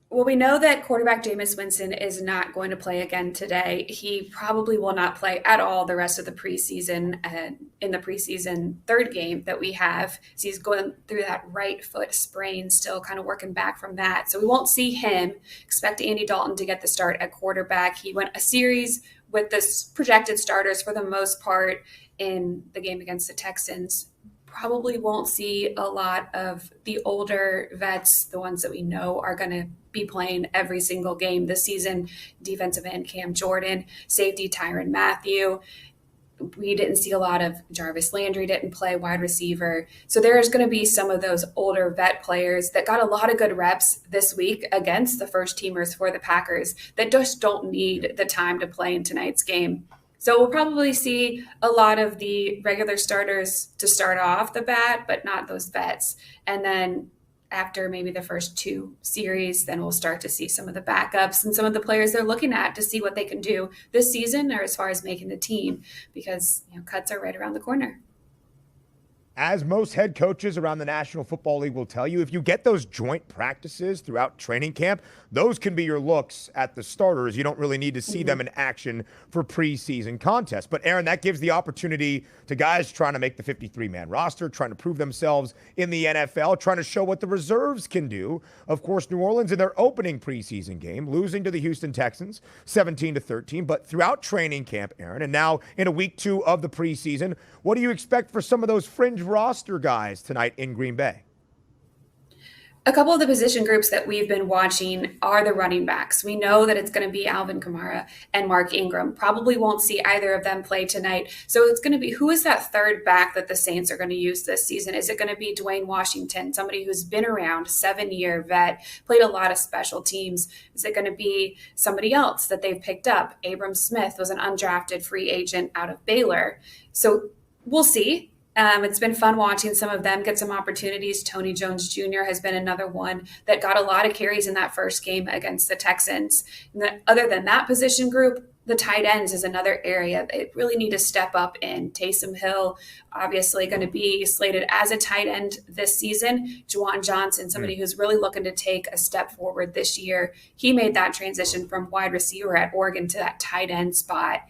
Well, we know that quarterback Jameis Winston is not going to play again today. He probably will not play at all the rest of the preseason and in the preseason third game that we have. So he's going through that right foot sprain, still kind of working back from that. So we won't see him. Expect Andy Dalton to get the start at quarterback. He went a series with the projected starters for the most part in the game against the Texans. Probably won't see a lot of the older vets, the ones that we know are going to be playing every single game this season. Defensive end Cam Jordan, safety Tyrann Mathieu. We didn't see a lot of Jarvis Landry didn't play wide receiver. So there's going to be some of those older vet players that got a lot of good reps this week against the first teamers for the Packers that just don't need the time to play in tonight's game. So we'll probably see a lot of the regular starters to start off the bat, but not those vets. And then after maybe the first 2 series, then we'll start to see some of the backups and some of the players they're looking at to see what they can do this season or as far as making the team, because cuts are right around the corner. As most head coaches around the National Football League will tell you, if you get those joint practices throughout training camp, those can be your looks at the starters. You don't really need to see them in action for preseason contests. But, Erin, that gives the opportunity to guys trying to make the 53-man roster, trying to prove themselves in the NFL, trying to show what the reserves can do. Of course, New Orleans in their opening preseason game, losing to the Houston Texans 17-13. But throughout training camp, Erin, and now in a week 2 of the preseason, what do you expect for some of those fringe roster guys tonight in Green Bay? A couple of the position groups that we've been watching are the running backs. We know that it's going to be Alvin Kamara and Mark Ingram. Probably won't see either of them play tonight. So it's going to be, who is that third back that the Saints are going to use this season? Is it going to be Dwayne Washington, somebody who's been around, 7-year vet, played a lot of special teams? Is it going to be somebody else that they've picked up? Abram Smith was an undrafted free agent out of Baylor. So we'll see. It's been fun watching some of them get some opportunities. Tony Jones Jr. has been another one that got a lot of carries in that first game against the Texans. Other than that position group, the tight ends is another area they really need to step up in. Taysom Hill, obviously going to be slated as a tight end this season. Juwan Johnson, somebody who's really looking to take a step forward this year. He made that transition from wide receiver at Oregon to that tight end spot.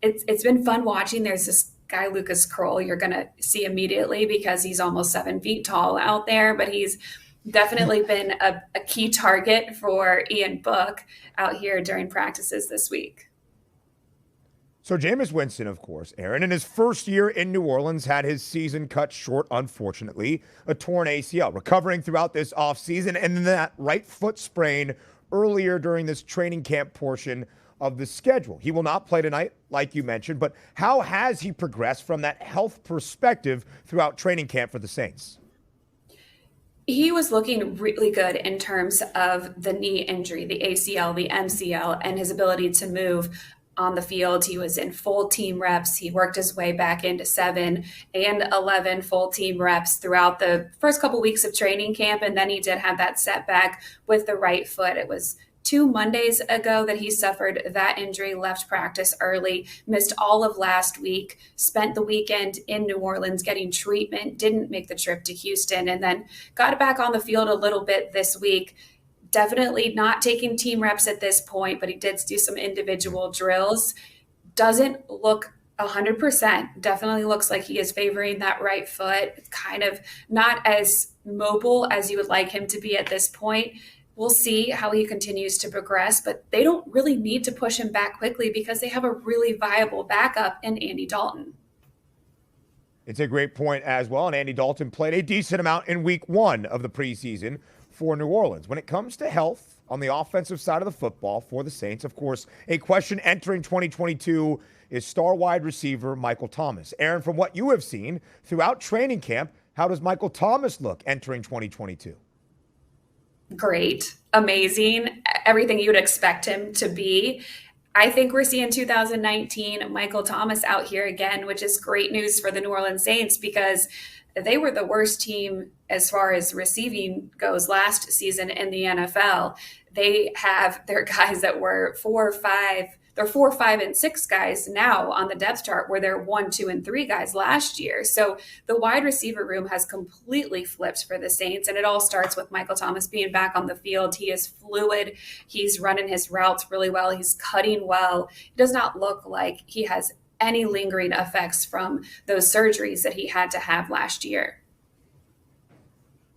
It's been fun watching. There's this guy, Lucas Kroll, you're going to see immediately because he's almost 7 feet tall out there, but he's definitely been a key target for Ian Book out here during practices this week. So Jameis Winston, of course, Erin, in his first year in New Orleans, had his season cut short, unfortunately, a torn ACL, recovering throughout this offseason, and then that right foot sprain earlier during this training camp portion of the schedule. He will not play tonight, like you mentioned, but how has he progressed from that health perspective throughout training camp for the Saints? He was looking really good in terms of the knee injury, the ACL, the MCL, and his ability to move on the field. He was in full team reps. He worked his way back into 7 and 11 full team reps throughout the first couple weeks of training camp, and then he did have that setback with the right foot. It was 2 Mondays ago that he suffered that injury, left practice early, missed all of last week, spent the weekend in New Orleans getting treatment, didn't make the trip to Houston, and then got back on the field a little bit this week. Definitely not taking team reps at this point, but he did do some individual drills. Doesn't look 100%. Definitely looks like he is favoring that right foot. Kind of not as mobile as you would like him to be at this point. We'll see how he continues to progress, but they don't really need to push him back quickly because they have a really viable backup in Andy Dalton. It's a great point as well, and Andy Dalton played a decent amount in week 1 of the preseason for New Orleans. When it comes to health on the offensive side of the football for the Saints, of course, a question entering 2022 is star wide receiver Michael Thomas. Erin, from what you have seen throughout training camp, how does Michael Thomas look entering 2022? Great, amazing, everything you would expect him to be. I think we're seeing 2019 Michael Thomas out here again, which is great news for the New Orleans Saints because they were the worst team as far as receiving goes last season in the NFL. They have their guys that were 4 or 5. They're 4, 5, and 6 guys now on the depth chart where they're 1, 2, and 3 guys last year. So the wide receiver room has completely flipped for the Saints, and it all starts with Michael Thomas being back on the field. He is fluid. He's running his routes really well. He's cutting well. It does not look like he has any lingering effects from those surgeries that he had to have last year.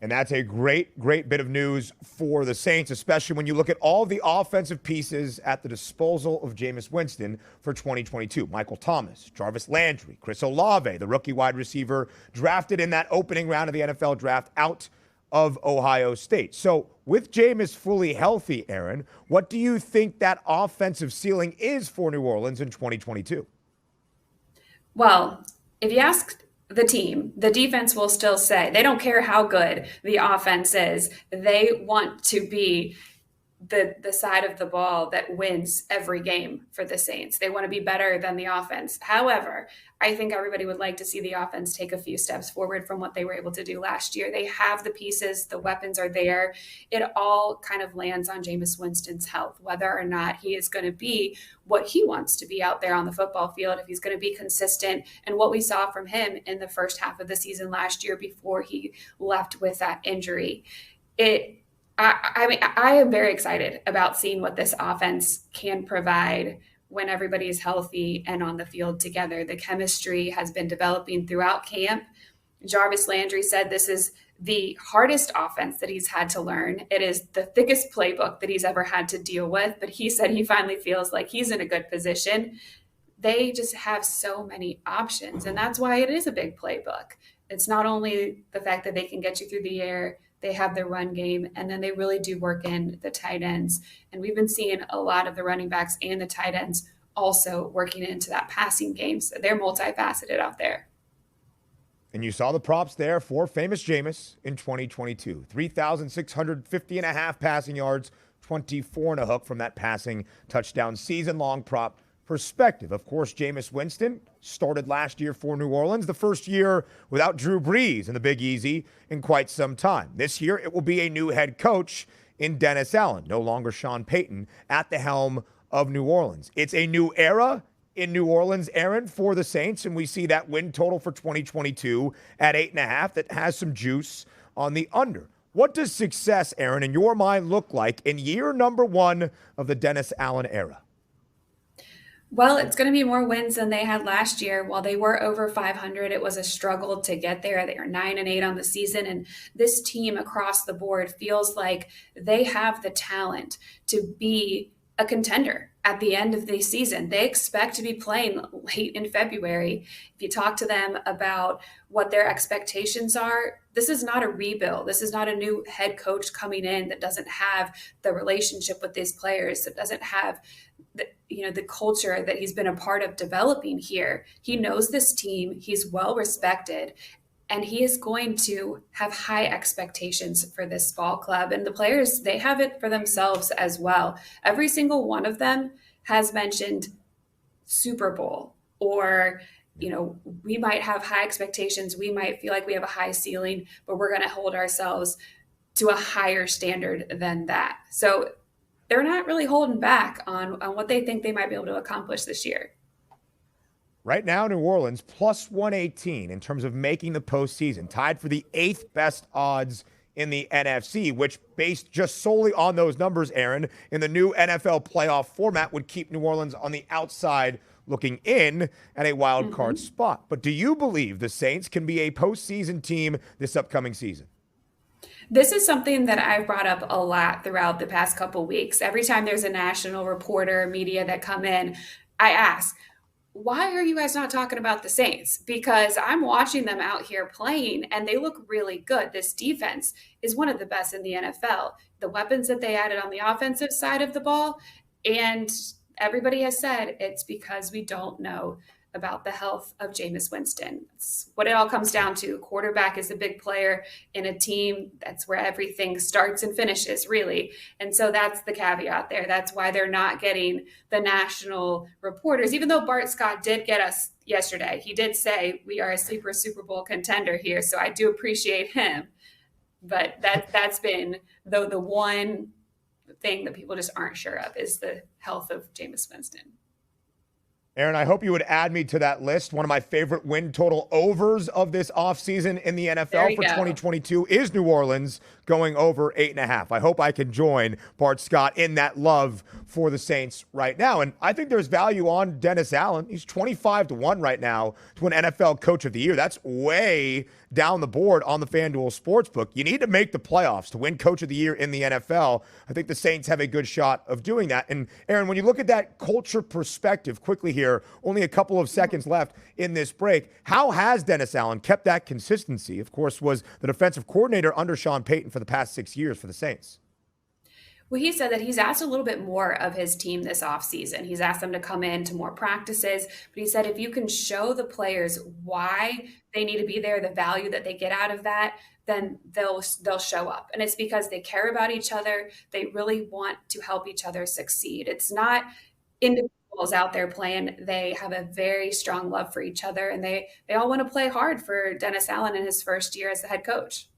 And that's a great bit of news for the Saints, especially when you look at all the offensive pieces at the disposal of Jameis Winston for 2022. Michael Thomas, Jarvis Landry, Chris Olave, the rookie wide receiver drafted in that opening round of the NFL draft out of Ohio State. So with Jameis fully healthy, Erin, what do you think that offensive ceiling is for New Orleans in 2022? Well, if you ask the team, the defense will still say they don't care how good the offense is. They want to be the side of the ball that wins every game for the Saints. They want to be better than the offense. However, I think everybody would like to see the offense take a few steps forward from what they were able to do last year. They have the pieces, the weapons are there. It all kind of lands on Jameis Winston's health, whether or not he is going to be what he wants to be out there on the football field, if he's going to be consistent, and what we saw from him in the first half of the season last year before he left with that injury. I mean, I am very excited about seeing what this offense can provide when everybody is healthy and on the field together. The chemistry has been developing throughout camp. Jarvis Landry said this is the hardest offense that he's had to learn. It is the thickest playbook that he's ever had to deal with, but he said he finally feels like he's in a good position. They just have so many options, and that's why it is a big playbook. It's not only the fact that they can get you through the air, they have their run game, and then they really do work in the tight ends. And we've been seeing a lot of the running backs and the tight ends also working into that passing game. So they're multifaceted out there. And you saw the props there for famous Jameis in 2022. 3,650 and a half passing yards, 24 and a hook from that passing touchdown season-long prop perspective. Of course, Jameis Winston started last year for New Orleans, the first year without Drew Brees in the Big Easy in quite some time. This year, it will be a new head coach in Dennis Allen, no longer Sean Payton, at the helm of New Orleans. It's a new era in New Orleans, Erin, for the Saints, and we see that win total for 2022 at 8.5 that has some juice on the under. What does success, Erin, in your mind look like in year number 1 of the Dennis Allen era? Well, it's going to be more wins than they had last year. While they were over 500, it was a struggle to get there. They are 9-8 on the season, and this team across the board feels like they have the talent to be a contender at the end of the season. They expect to be playing late in February. If you talk to them about what their expectations are, this is not a rebuild. This is not a new head coach coming in that doesn't have the relationship with these players, that doesn't have the culture that he's been a part of developing here. He knows this team. He's well respected. And he is going to have high expectations for this ball club. And the players, they have it for themselves as well. Every single one of them has mentioned Super Bowl, or, we might have high expectations. We might feel like we have a high ceiling, but we're going to hold ourselves to a higher standard than that. So they're not really holding back on what they think they might be able to accomplish this year. Right now, New Orleans plus 118 in terms of making the postseason, tied for the 8th best odds in the NFC, which, based just solely on those numbers, Erin, in the new NFL playoff format, would keep New Orleans on the outside looking in at a wild card spot. But do you believe the Saints can be a postseason team this upcoming season? This is something that I've brought up a lot throughout the past couple weeks. Every time there's a national reporter, media that come in, I ask, why are you guys not talking about the Saints? Because I'm watching them out here playing and they look really good. This defense is one of the best in the NFL. The weapons that they added on the offensive side of the ball, and everybody has said it's because we don't know about the health of Jameis Winston. It's what it all comes down to. Quarterback is a big player in a team. That's where everything starts and finishes, really. And so that's the caveat there. That's why they're not getting the national reporters, even though Bart Scott did get us yesterday. He did say we are a sleeper Super Bowl contender here. So I do appreciate him. But that's been the one thing that people just aren't sure of is the health of Jameis Winston. Erin, I hope you would add me to that list. One of my favorite win total overs of this offseason in the NFL for 2022 is New Orleans going over 8.5. I hope I can join Bart Scott in that love for the Saints right now. And I think there's value on Dennis Allen. He's 25-1 right now to win NFL Coach of the Year. That's way down the board on the FanDuel Sportsbook. You need to make the playoffs to win Coach of the Year in the NFL. I think the Saints have a good shot of doing that. And Erin, when you look at that culture perspective quickly here, only a couple of seconds left in this break, how has Dennis Allen kept that consistency? Of course, was the defensive coordinator under Sean Payton for the past 6 years for the Saints. Well, he said that he's asked a little bit more of his team this offseason. He's asked them to come in to more practices, but he said if you can show the players why they need to be there, the value that they get out of that, then they'll show up. And it's because they care about each other. They really want to help each other succeed. It's not individuals out there playing. They have a very strong love for each other, and they all want to play hard for Dennis Allen in his first year as the head coach.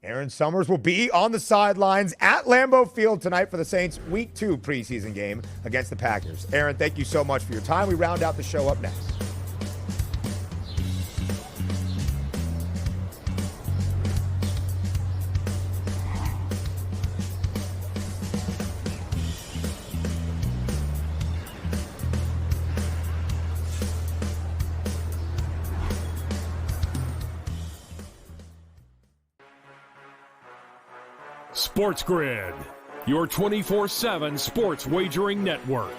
Erin Summers will be on the sidelines at Lambeau Field tonight for the Saints' Week 2 preseason game against the Packers. Erin, thank you so much for your time. We round out the show up next. Sports Grid, your 24/7 sports wagering network.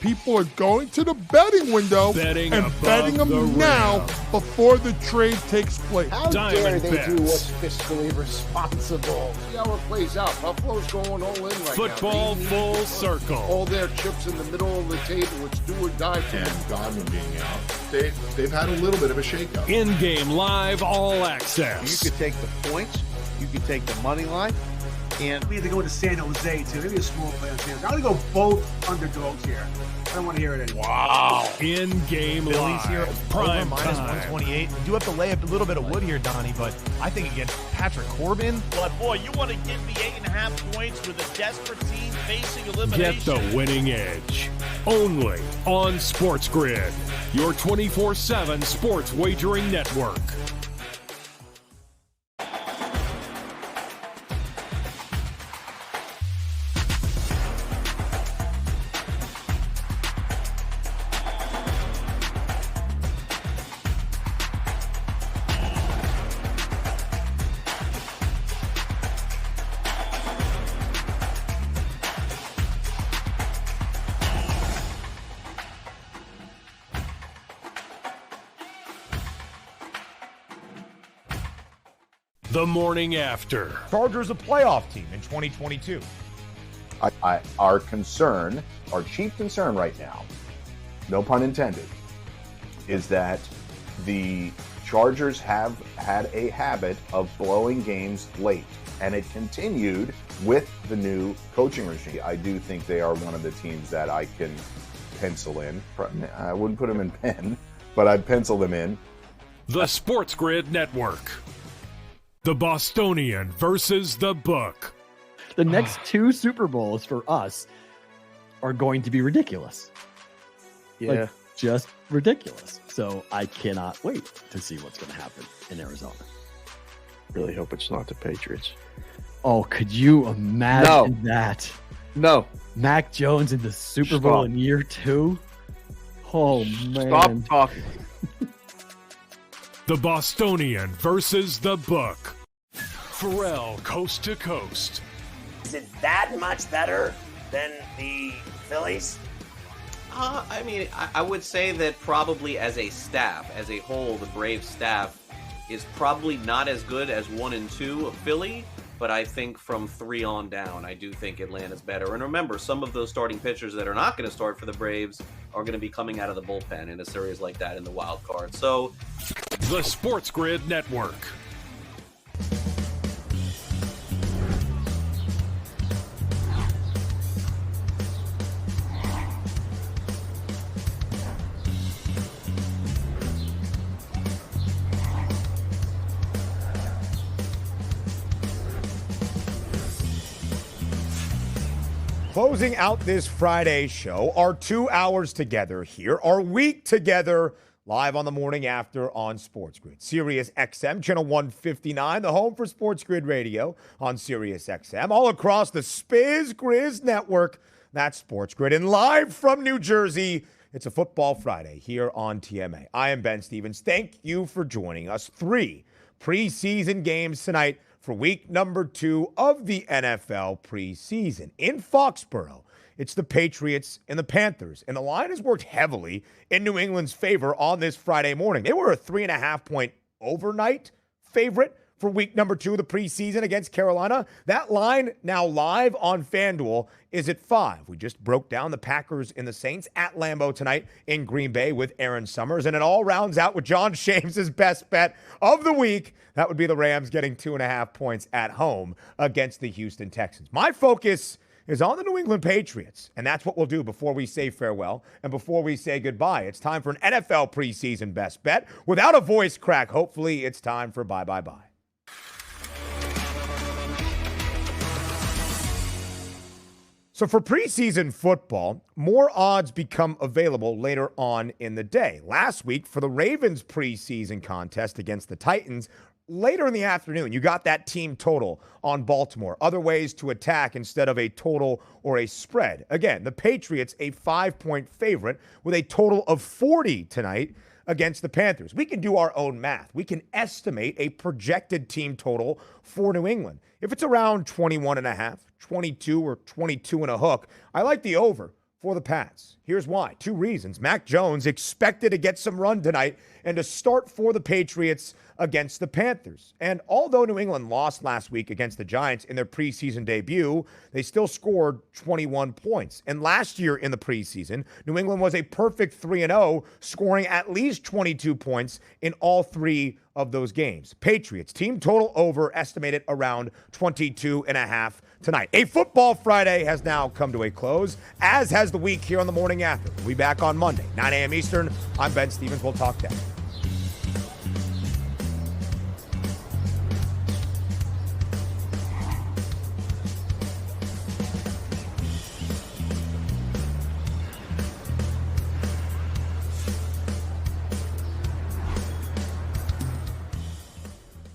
People are going to the betting window Betting and above betting them the now rim. before the trade takes place. How Diamond dare they bets. do what's fiscally responsible? See how it plays out. Buffalo's going all in right Football now. They full need circle. all their chips in the middle of the table. It's do or die for them. And Godwin being out, they've had a little bit of a shakeup. In-game live all access. You could take the points, you could take the money line, and We had to go to San Jose, too. Maybe a small play on San Jose. I'm going to go both underdogs here. I don't want to hear it anymore. Wow. In-game Phillies live. here, Prime over minus time. 128. We do have to lay up a little bit of wood here, Donnie, but I think against Patrick Corbin. But boy, you want to give me 8.5 points with a desperate team facing Get elimination. the winning edge. Only on Sports Grid, your 24/7 sports wagering network. The morning after. Chargers a playoff team in 2022. Our concern, our chief concern right now, no pun intended, is that the Chargers have had a habit of blowing games late, and it continued with the new coaching regime. I do think they are one of the teams that I can pencil in. I wouldn't put them in pen, but I'd pencil them in. The Sports Grid Network. The Bostonian versus the Book. The next two Super Bowls for us are going to be ridiculous. yeah, Like, just ridiculous. So I cannot wait to see what's going to happen in Arizona. really hope it's not the Patriots. Oh, could you imagine that? No. Mac Jones in the Super Bowl Stop. in year 2? Oh, man. Stop talking. The Bostonian versus the Book. Pharrell coast to coast. Is it that much better than the Phillies? I mean, I would say that probably as a staff, as a whole, the Braves staff is probably not as good as 1 and 2 of Philly, but I think from 3 on down, I do think Atlanta's better. And remember, some of those starting pitchers that are not going to start for the Braves are going to be coming out of the bullpen in a series like that in the wild card. So, the Sports Grid Network. Closing out this Friday show, our 2 hours together here, our week together, live on the morning after on Sports Grid. Sirius XM, channel 159, the home for Sports Grid Radio on Sirius XM, all across the Spiz Grizz network. That's Sports Grid. And live from New Jersey, it's a Football Friday here on TMA. I am Ben Stevens. Thank you for joining us. 3 preseason games tonight for week number 2 of the NFL preseason. In Foxborough, it's the Patriots and the Panthers, and the line has worked heavily in New England's favor on this Friday morning. They were a 3.5-point overnight favorite for week number 2 of the preseason against Carolina. That line now live on FanDuel is at 5. We just broke down the Packers and the Saints at Lambeau tonight in Green Bay with Erin Summers, and it all rounds out with John Shames's best bet of the week. That would be the Rams getting 2.5 points at home against the Houston Texans. My focus is on the New England Patriots, and that's what we'll do before we say farewell and before we say goodbye. It's time for an NFL preseason best bet. Without a voice crack, hopefully it's time for bye-bye-bye. So for preseason football, more odds become available later on in the day. Last week, for the Ravens preseason contest against the Titans, later in the afternoon, you got that team total on Baltimore. Other ways to attack instead of a total or a spread. Again, the Patriots, a 5-point favorite with a total of 40 tonight against the Panthers. We can do our own math. We can estimate a projected team total for New England. If it's around 21.5, 22 or 22 and a hook, I like the over for the Pats. Here's why. 2 reasons. Mac Jones expected to get some run tonight and to start for the Patriots against the Panthers. And although New England lost last week against the Giants in their preseason debut, they still scored 21 points. And last year in the preseason, New England was a perfect 3-0, scoring at least 22 points in all 3 of those games. Patriots, team total over, estimated around 22.5 tonight. A Football Friday has now come to a close, as has the week here on the morning after. We'll be back on Monday, 9 a.m. Eastern. I'm Ben Stevens. We'll talk then.